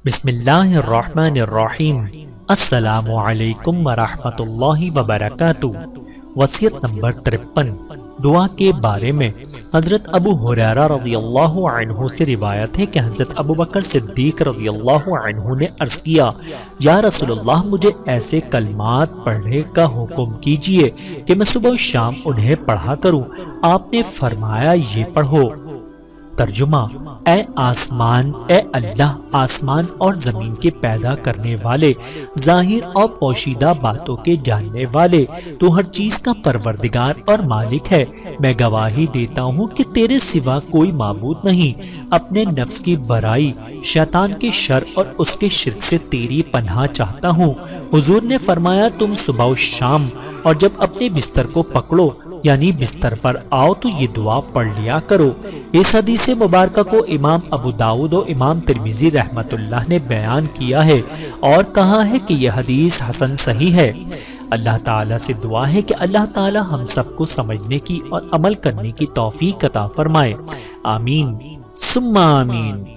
بسم اللہ الرحمن الرحیم۔ السلام علیکم ورحمۃ اللہ وبرکاتہ۔ وصیت نمبر 53 دعا کے بارے میں حضرت ابو ہریرہ رضی اللہ عنہ سے روایت ہے کہ حضرت ابو بکر صدیق رضی اللہ عنہ نے عرض کیا، یا رسول اللہ، مجھے ایسے کلمات پڑھنے کا حکم کیجئے کہ میں صبح و شام انہیں پڑھا کروں۔ آپ نے فرمایا، یہ پڑھو۔ ترجمہ: اے آسمان، اے اللہ، آسمان اور زمین کے پیدا کرنے والے، ظاہر اور پوشیدہ باتوں کے جاننے والے، تو ہر چیز کا پروردگار اور مالک ہے۔ میں گواہی دیتا ہوں کہ تیرے سوا کوئی معبود نہیں۔ اپنے نفس کی برائی، شیطان کے شر اور اس کے شرک سے تیری پناہ چاہتا ہوں۔ حضور نے فرمایا، تم صبح و شام اور جب اپنے بستر کو پکڑو یعنی بستر پر آؤ تو یہ دعا پڑھ لیا کرو۔ اس حدیث مبارکہ کو امام ابو داؤد و امام ترمذی رحمۃ اللہ نے بیان کیا ہے اور کہا ہے کہ یہ حدیث حسن صحیح ہے۔ اللہ تعالیٰ سے دعا ہے کہ اللہ تعالیٰ ہم سب کو سمجھنے کی اور عمل کرنے کی توفیق عطا فرمائے۔ آمین ثم آمین۔